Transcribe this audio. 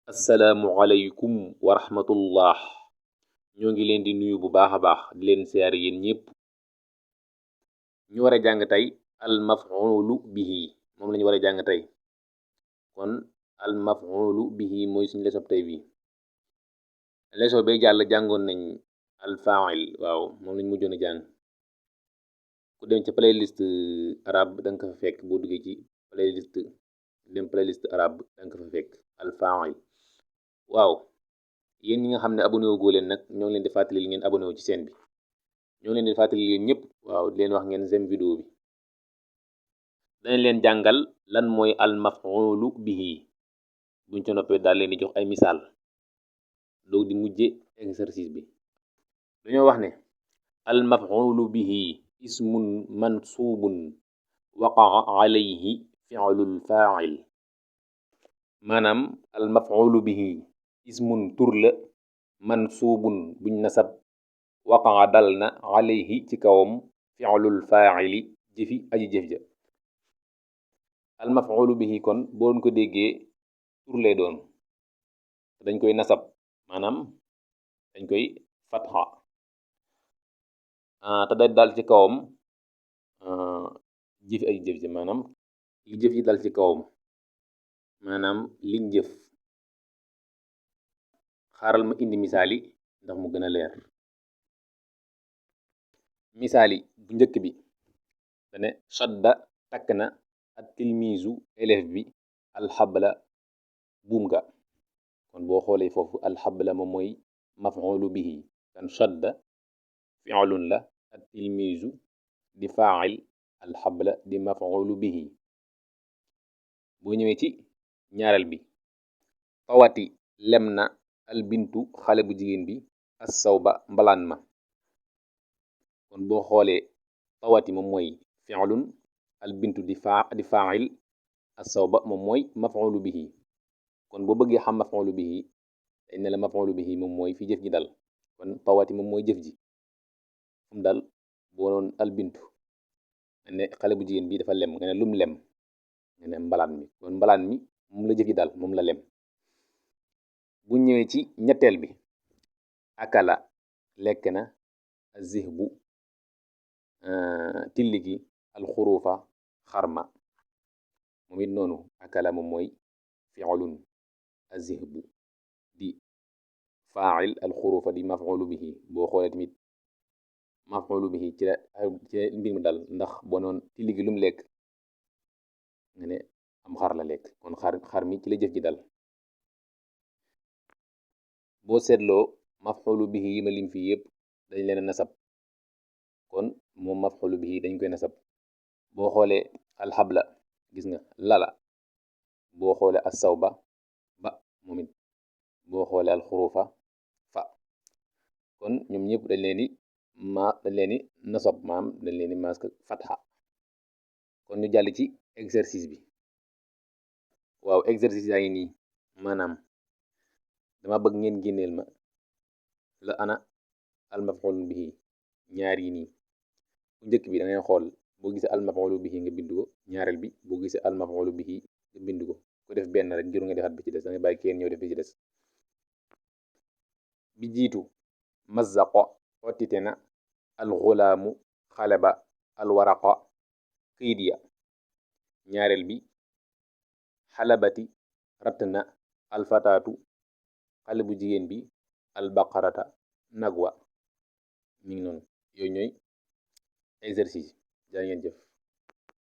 assalaamu aleykum wa rahmatullah. ñoo ngi leen di nuyu bu baax a baax di leen siyaare yéen ñépp. ñu war a jàng tey al maf'ulu bihi moom lañu war a jàng tey. kon al maf'ulu bihi mooy suñu leçon tey bi. leçon bay jàll jàngoon nañ al fa'il, waaw moom lañu mujjoon a jàng. ku dem ca playlist arabe danga ko fa fekk. boo duggee ci playlist arabe danga ko fa fekk al fa'il. waaw yéen ñi nga xam ne abonné wu leen nag ñoo ngi leen di fàttali li ngeen abonné wu ci chaîne bi. ñoo ngi leen di fàttali yéen ñëpp, waaw di leen wax ngeen j'aime vidéo bi. dañ leen jàngal lan mooy al maf'ulu bihi. buñ ca noppee daal leen di jox ay misaal doog di mujje exercice bi. dañoo wax ne al maf'ulu bihi ismun mansubun waqa'a alayhi fi'lul fa'il. maanaam al maf'ulu bihi ismun tur la mansubun buñ nasab waqa'a dal na alayhi ci kawam fi'lul fa'ili jëfi aji jëf ja. al maf'ulu bihi kon boo ko déggee tur lay doon dañ koy nasab, maanaam dañ koy fatha te day dal ci kawam jëfi aji jëf ja, maanaam li jëf yi dal ci kawam, maanaam liñ jëf. xaaral ma indi misaal yi ndax mu gën a leer. misaal yi bu njëkk bi dane shadda takk na at tilmiisu élève bi alxabla buum ga. kon boo xoolee foofu alxabla moom mooy maf'ulu bihi. kan shadda fi'lun la, at tilmiisu di faa'il, alxabla di maf'ulu bihi. boo ñëwee ci ñaareel bi tawati lem na albintu xale bu jigéen bi assawba mbalaan ma. kon boo xoolee tawati moom mooy fi'lun, albintu di fa'il, assawba moom mooy maf'ulu bihi. kon boo bëggee xam maf'ulu bihi dañ ne la maf'ulu bihi moom mooy fi jëf ji dal. kon tawati moom mooy jëf ji fu mu dal. boo doon albintu nga ne xale bu jigéen bi dafa lem, nga ne lum lem, nga ne mbalaan mi. kon mbalaan mi moom la jëf ji dal, moom la lem. bu ñëwee ci ñetteel bi akala lekk na azihbu tilli gi alxurufa xarma. moom it noonu akala moom mooy fi'lun, azihbu di fa'il, alxurufa di maf'ulu bihi. boo xoolee tamit maf'ulu bihi ci mbir mi dal, ndax boo noon tilli gi lum lekk nga ne am xar la lekk. kon xar mi ci la jëf ji dal. boo seetloo maf'ulu bihi yi ma lim fii yëpp dañ leen a nasab. kon moom maf'ulu bihi dañ koy nasab. boo xoolee alxabla gis nga lala. boo xoolee assawba ba moom it. boo xoolee alxurufa fa. kon ñoom ñëpp dañ leen di nasab, maam dañ leen di mask fatha. kon ñu jàll ci exercice bi. waaw exercice yaa ngi nii. maanaam dama bëgg ngeen génneel ma la ana al maf'ul bihi ñaar yi nii. bu njëkk bi da ngay xool boo gisee al maf'ul bihi nga bind ko. ñaareel bi boo gisee al maf'ul bihi nga bind ko. ko def benn rek jëru nga defaat bi ci des, da ngay bàyyi kenn ñëw def bi ci des. bi jiitu mazzaqa xottite na alxulaamu xale ba alwaraqa këyit ya. ñaareel bi xalabati ratt na alfataatu xale bu jigéen bi albaqarata nag wa. mi ngi noonu. yooyu ñooy exercice. jaa ngeen jëf.